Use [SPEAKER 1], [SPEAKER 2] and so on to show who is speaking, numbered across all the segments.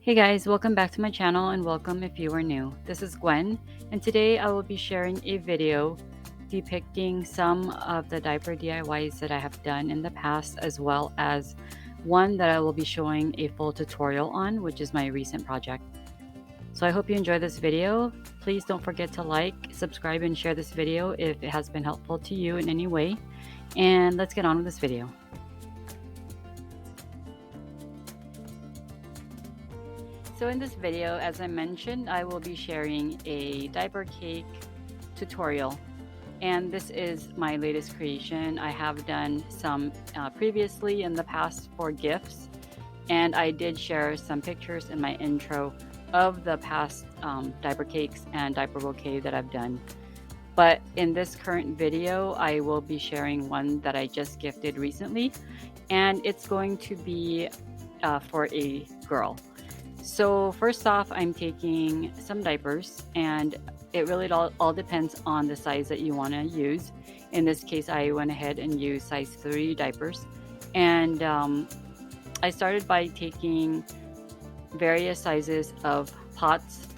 [SPEAKER 1] Hey guys, welcome back to my channel and welcome if you are new. This is Gwen, and today I will be sharing a video depicting some of the diaper DIYs that I have done in the past, as well as one that I will be showing a full tutorial on, which is my recent project. So I hope you enjoy this video. Please don't forget to like, subscribe, and share this video if it has been helpful to you in any way. And let's get on with this video. So in this video, as I mentioned, I will be sharing a diaper cake tutorial, and this is my latest creation. I have done some previously in the past for gifts, and I did share some pictures in my intro of the past diaper cakes and diaper bouquet that I've done. But in this current video, I will be sharing one that I just gifted recently, and it's going to be for a girl. So first off, I'm taking some diapers, and it really all depends on the size that you want to use. In this case, I went ahead and used size 3 diapers, and I started by taking various sizes of pots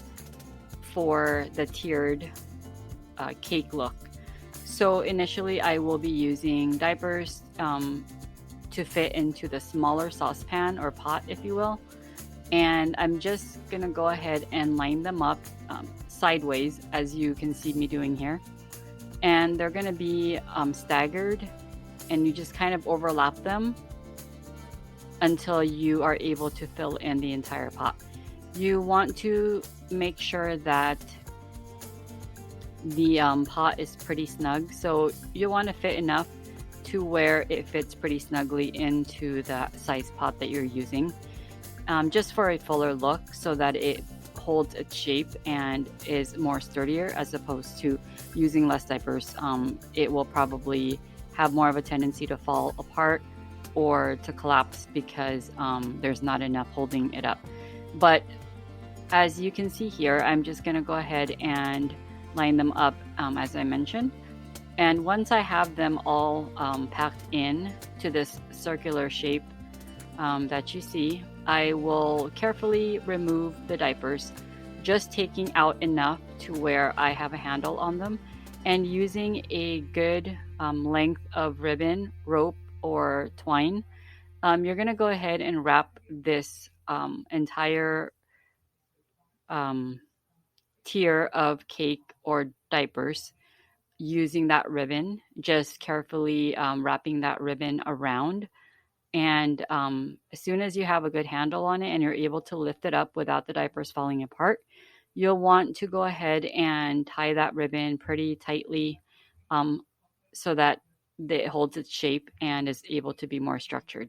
[SPEAKER 1] for the tiered cake look. So initially I will be using diapers to fit into the smaller saucepan or pot, if you will. And I'm just gonna go ahead and line them up sideways, as you can see me doing here. And they're gonna be staggered, and you just kind of overlap them until you are able to fill in the entire pot. You want to make sure that the pot is pretty snug, so you want to fit enough to where it fits pretty snugly into the size pot that you're using. Just for a fuller look, so that it holds its shape and is more sturdier, as opposed to using less diapers. It will probably have more of a tendency to fall apart or to collapse because there's not enough holding it up. But as you can see here, I'm just going to go ahead and line them up as I mentioned. And once I have them all packed in to this circular shape that you see, I will carefully remove the diapers, just taking out enough to where I have a handle on them, and using a good length of ribbon, rope, or twine. You're going to go ahead and wrap this entire tier of cake or diapers using that ribbon, just carefully wrapping that ribbon around. And as soon as you have a good handle on it and you're able to lift it up without the diapers falling apart, you'll want to go ahead and tie that ribbon pretty tightly so that it holds its shape and is able to be more structured.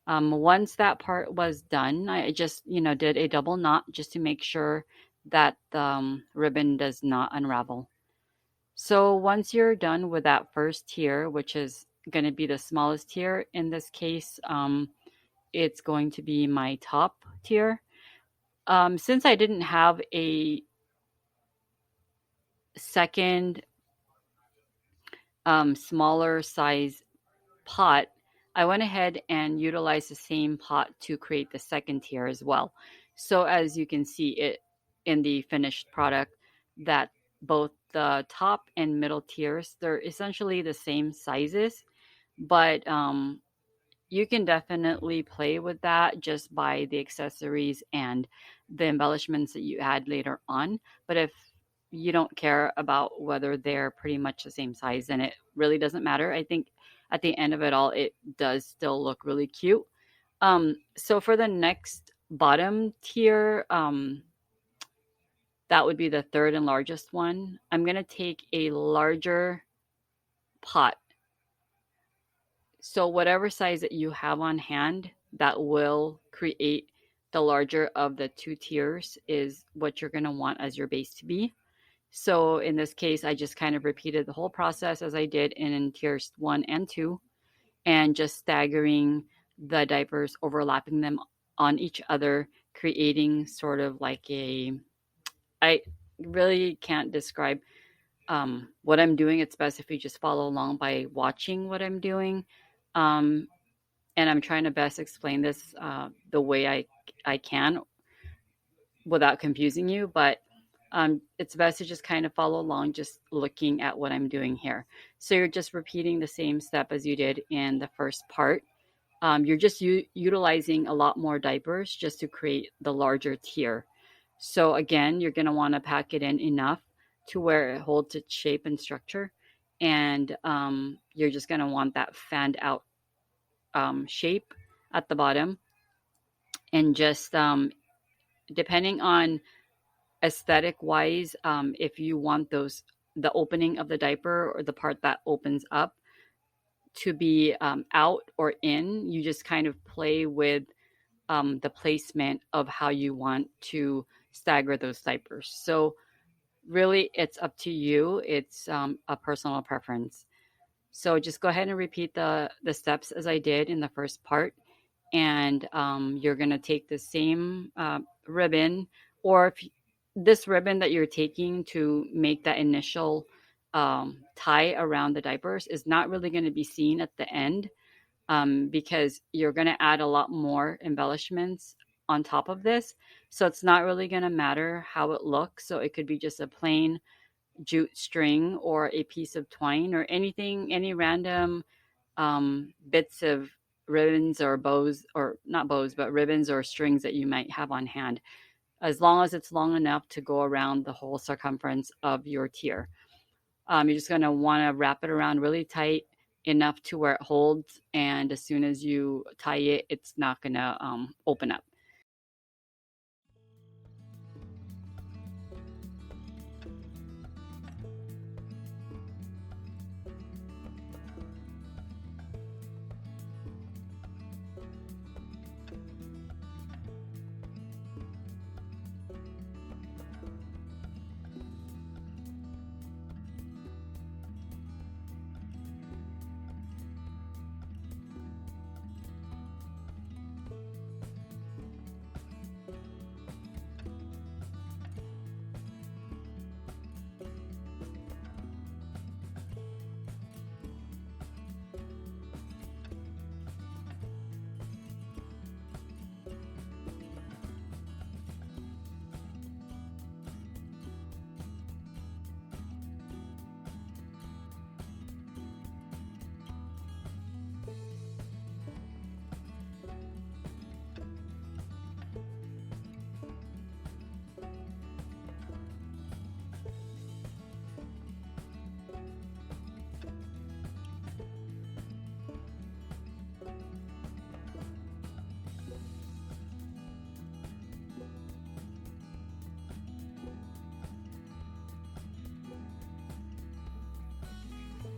[SPEAKER 1] Once that part was done, I just did a double knot just to make sure that the ribbon does not unravel. So once you're done with that first tier, which is going to be the smallest tier in this case, it's going to be my top tier. Since I didn't have a second smaller size pot, I went ahead and utilized the same pot to create the second tier as well. So as you can see it in the finished product, that both the top and middle tiers, they're essentially the same sizes, but you can definitely play with that just by the accessories and the embellishments that you add later on. But if you don't care about whether they're pretty much the same size, then it really doesn't matter. I think at the end of it all, it does still look really cute. So for the next bottom tier, that would be the third and largest one. I'm going to take a larger pot. So whatever size that you have on hand, that will create the larger of the two tiers is what you're going to want as your base to be. So in this case, I just kind of repeated the whole process as I did in tiers 1 and 2, and just staggering the diapers, overlapping them on each other, creating sort of like I really can't describe what I'm doing. It's best if you just follow along by watching what I'm doing. And I'm trying to best explain this the way I can. without confusing you, but it's best to just kind of follow along, just looking at what I'm doing here. So you're just repeating the same step as you did in the first part. You're just utilizing a lot more diapers just to create the larger tier. So again, you're going to want to pack it in enough to where it holds its shape and structure. And you're just going to want that fanned out shape at the bottom. And just depending on aesthetic wise, if you want the opening of the diaper or the part that opens up to be out or in, you just kind of play with the placement of how you want to stagger those diapers. So really, it's up to you. It's a personal preference. So just go ahead and repeat the steps as I did in the first part, and you're gonna take the same ribbon, or if this ribbon that you're taking to make that initial tie around the diapers is not really going to be seen at the end, because you're going to add a lot more embellishments on top of this. So it's not really going to matter how it looks. So it could be just a plain jute string or a piece of twine or anything, any random bits of ribbons or bows, or not bows, but ribbons or strings that you might have on hand, as long as it's long enough to go around the whole circumference of your tier. You're just going to want to wrap it around really tight, enough to where it holds, and as soon as you tie it, it's not going to open up.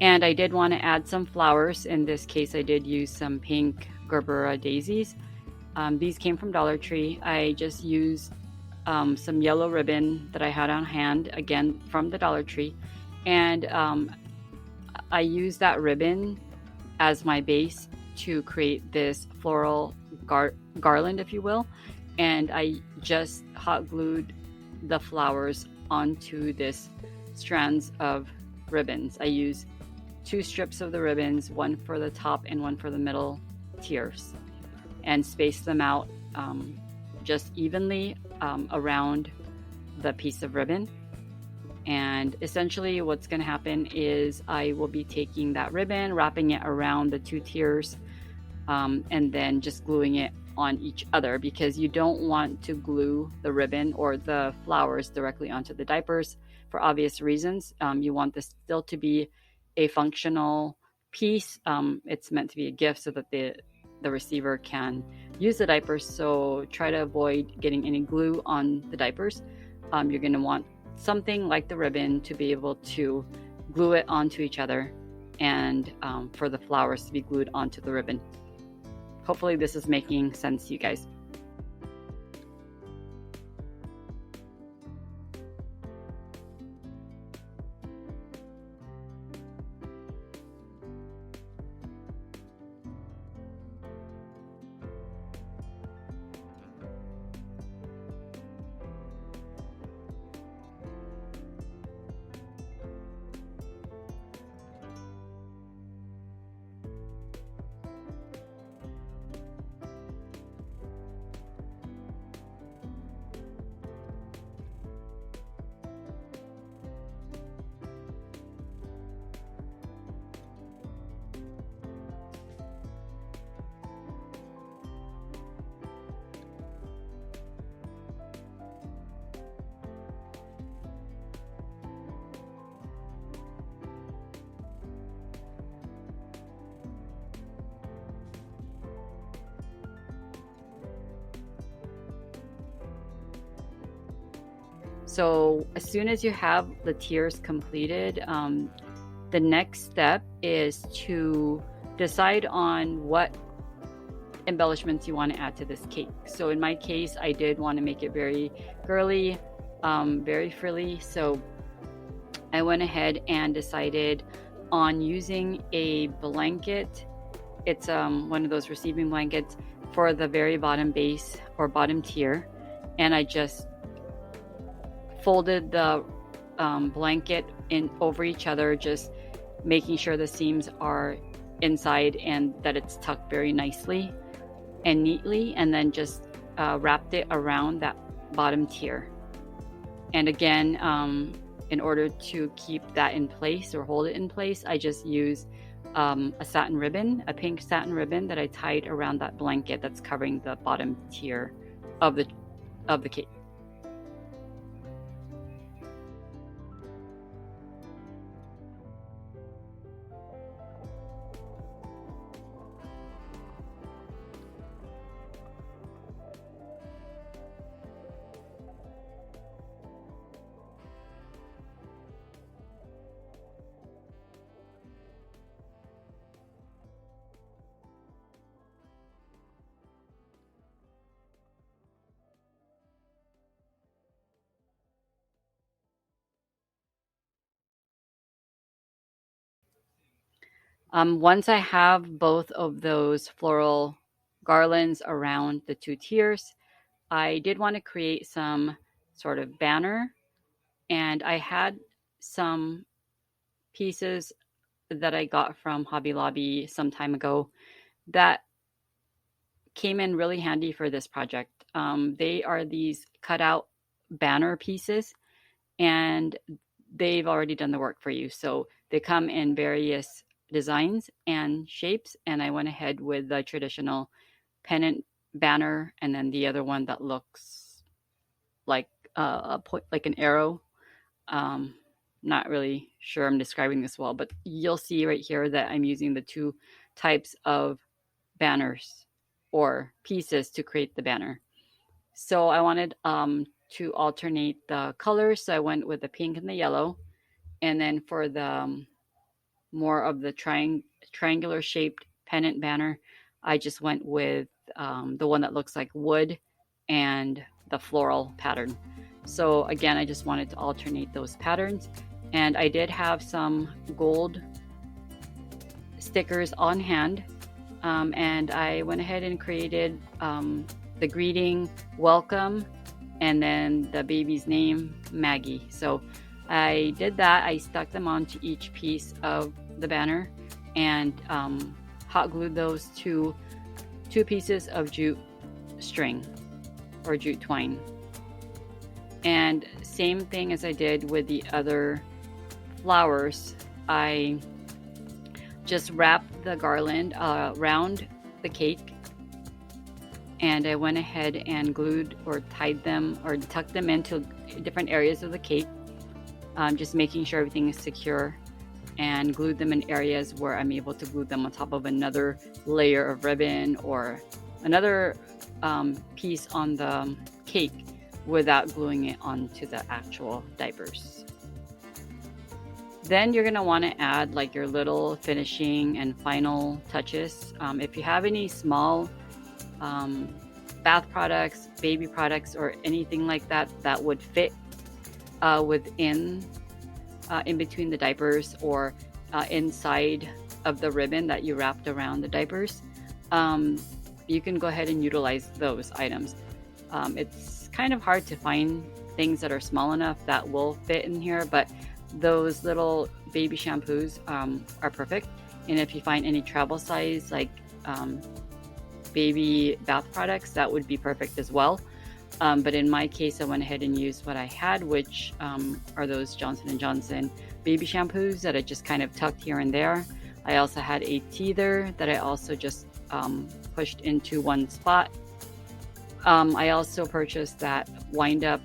[SPEAKER 1] And I did want to add some flowers. In this case, I did use some pink Gerbera daisies. These came from Dollar Tree. I just used some yellow ribbon that I had on hand, again from the Dollar Tree. And I used that ribbon as my base to create this floral garland, if you will. And I just hot glued the flowers onto this strands of ribbons. I used 2 strips of the ribbons, one for the top and one for the middle tiers, and spaced them out just evenly around the piece of ribbon. And essentially what's going to happen is I will be taking that ribbon, wrapping it around the 2 tiers, and then just gluing it on each other, because you don't want to glue the ribbon or the flowers directly onto the diapers for obvious reasons. You want this still to be a functional piece. It's meant to be a gift so that the receiver can use the diapers. So try to avoid getting any glue on the diapers. You're going to want something like the ribbon to be able to glue it onto each other, and for the flowers to be glued onto the ribbon. Hopefully this is making sense to you guys. So as soon as you have the tiers completed, the next step is to decide on what embellishments you want to add to this cake. So in my case, I did want to make it very girly, very frilly. So I went ahead and decided on using a blanket. It's one of those receiving blankets for the very bottom base or bottom tier. And I just folded the blanket in over each other, just making sure the seams are inside and that it's tucked very nicely and neatly, and then just wrapped it around that bottom tier. And again, in order to keep that in place or hold it in place, I just use a satin ribbon, a pink satin ribbon that I tied around that blanket that's covering the bottom tier of the cake. Once I have both of those floral garlands around the two tiers, I did want to create some sort of banner, and I had some pieces that I got from Hobby Lobby some time ago that came in really handy for this project. They are these cutout banner pieces, and they've already done the work for you. So they come in various designs and shapes, and I went ahead with the traditional pennant banner, and then the other one that looks like a point, like an arrow. Not really sure I'm describing this well, but you'll see right here that I'm using the two types of banners or pieces to create the banner. So I wanted to alternate the colors, so I went with the pink and the yellow. And then for the more of the triangular shaped pennant banner, I just went with the one that looks like wood and the floral pattern. So again, I just wanted to alternate those patterns. And I did have some gold stickers on hand. And I went ahead and created the greeting, welcome, and then the baby's name, Maggie. So I did that. I stuck them onto each piece of the banner and hot glued those to two pieces of jute string or jute twine. And same thing as I did with the other flowers, I just wrapped the garland around the cake, and I went ahead and glued or tied them or tucked them into different areas of the cake, just making sure everything is secure, and glued them in areas where I'm able to glue them on top of another layer of ribbon or another piece on the cake without gluing it onto the actual diapers. Then you're going to want to add like your little finishing and final touches. If you have any small bath products, baby products, or anything like that that would fit within in between the diapers or inside of the ribbon that you wrapped around the diapers, you can go ahead and utilize those items. It's kind of hard to find things that are small enough that will fit in here, but those little baby shampoos are perfect. And if you find any travel size like baby bath products, that would be perfect as well. But in my case, I went ahead and used what I had, which are those Johnson & Johnson baby shampoos that I just kind of tucked here and there. I also had a teether that I also just pushed into one spot. I also purchased that wind-up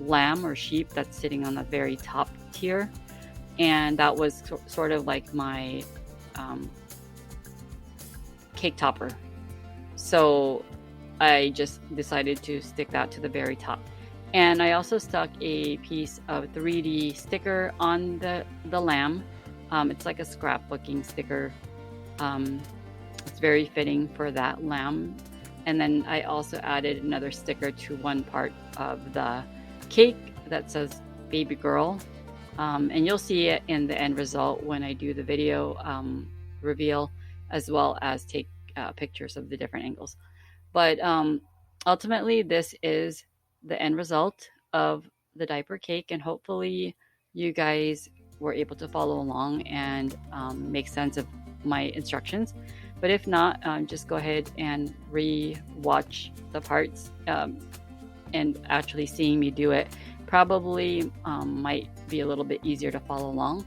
[SPEAKER 1] lamb or sheep that's sitting on the very top tier, and that was sort of like my cake topper. So I just decided to stick that to the very top. And I also stuck a piece of 3D sticker on the lamb. It's like a scrapbooking sticker. Um, it's very fitting for that lamb. And then I also added another sticker to one part of the cake that says baby girl. And you'll see it in the end result when I do the video reveal, as well as take pictures of the different angles. But ultimately, this is the end result of the diaper cake, and hopefully, you guys were able to follow along and make sense of my instructions. But if not, just go ahead and re-watch the parts, and actually seeing me do it probably might be a little bit easier to follow along.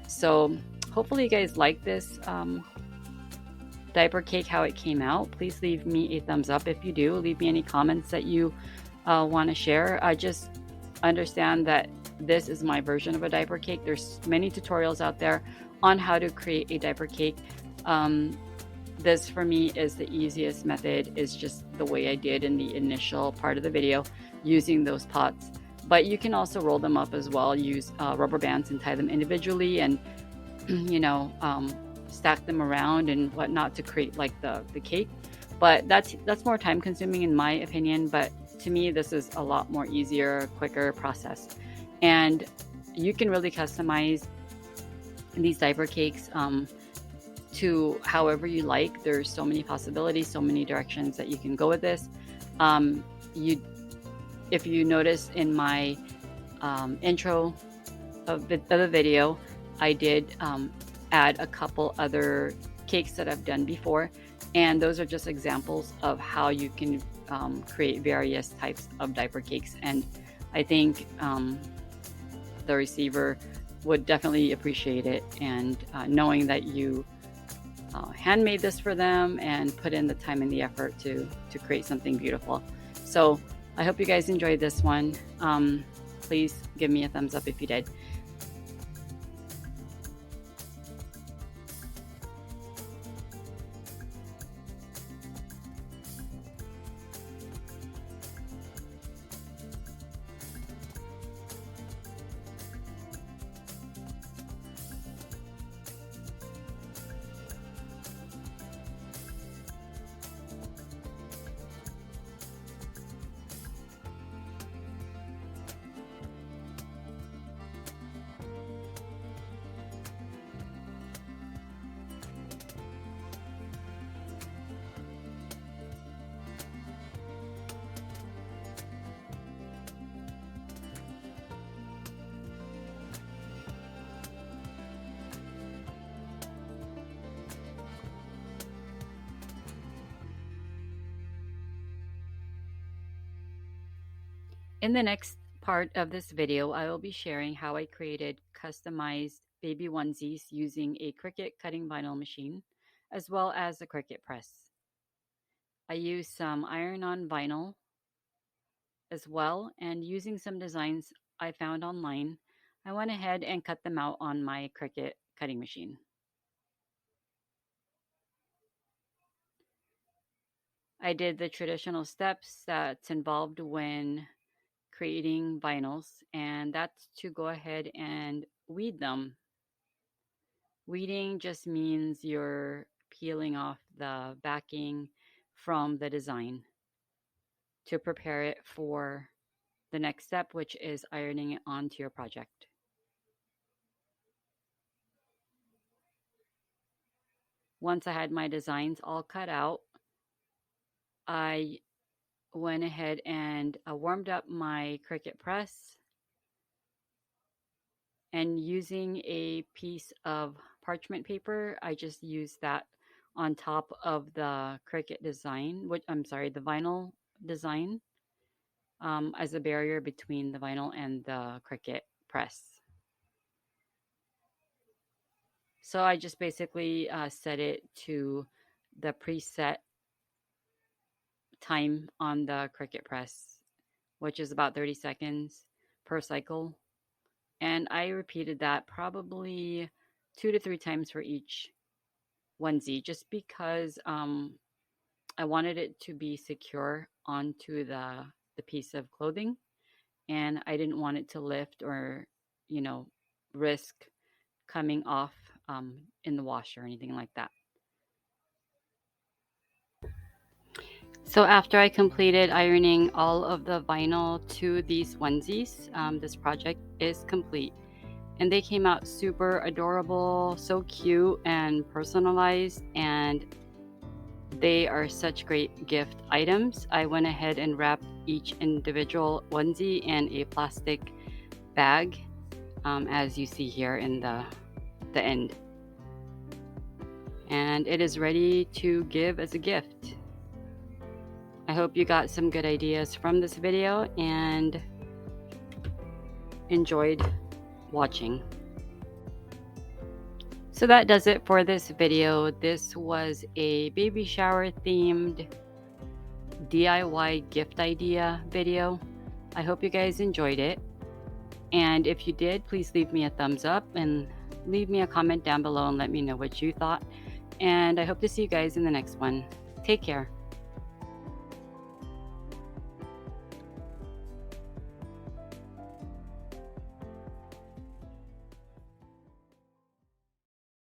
[SPEAKER 1] So hopefully you guys like this diaper cake, how it came out. Please leave me a thumbs up if you do. Leave me any comments that you want to share. I just understand that this is my version of a diaper cake. There's many tutorials out there on how to create a diaper cake. This for me is the easiest method. Is just the way I did in the initial part of the video using those pots. But you can also roll them up as well, use rubber bands and tie them individually, and you know, stack them around and whatnot to create like the cake. But that's more time consuming in my opinion. But to me, this is a lot more easier, quicker process. And you can really customize these diaper cakes to however you like. There's so many possibilities, so many directions that you can go with this. You, if you notice in my intro of the video, I did add a couple other cakes that I've done before, and those are just examples of how you can create various types of diaper cakes. And I think the receiver would definitely appreciate it, and knowing that you handmade this for them and put in the time and the effort to create something beautiful. So I hope you guys enjoyed this one. Please give me a thumbs up if you did. In the next part of this video, I will be sharing how I created customized baby onesies using a Cricut cutting vinyl machine, as well as a Cricut press. I used some iron-on vinyl as well, and using some designs I found online, I went ahead and cut them out on my Cricut cutting machine. I did the traditional steps that's involved when creating vinyls, and that's to go ahead and weed them. Weeding just means you're peeling off the backing from the design to prepare it for the next step, which is ironing it onto your project. Once I had my designs all cut out, I went ahead and warmed up my Cricut press, and using a piece of parchment paper, I just used that on top of the Cricut design, the vinyl design, as a barrier between the vinyl and the Cricut press. So I just basically set it to the preset time on the Cricut press, which is about 30 seconds per cycle. And I repeated that probably 2 to 3 times for each onesie, just because I wanted it to be secure onto the piece of clothing. and I didn't want it to lift or, you know, risk coming off in the washer or anything like that. So after I completed ironing all of the vinyl to these onesies, this project is complete. And they came out super adorable, so cute and personalized, and they are such great gift items. I went ahead and wrapped each individual onesie in a plastic bag, as you see here in the end. And it is ready to give as a gift. I hope you got some good ideas from this video and enjoyed watching. So that does it for this video. This was a baby shower themed DIY gift idea video. I hope you guys enjoyed it. And if you did, please leave me a thumbs up and leave me a comment down below and let me know what you thought. And I hope to see you guys in the next one. Take care.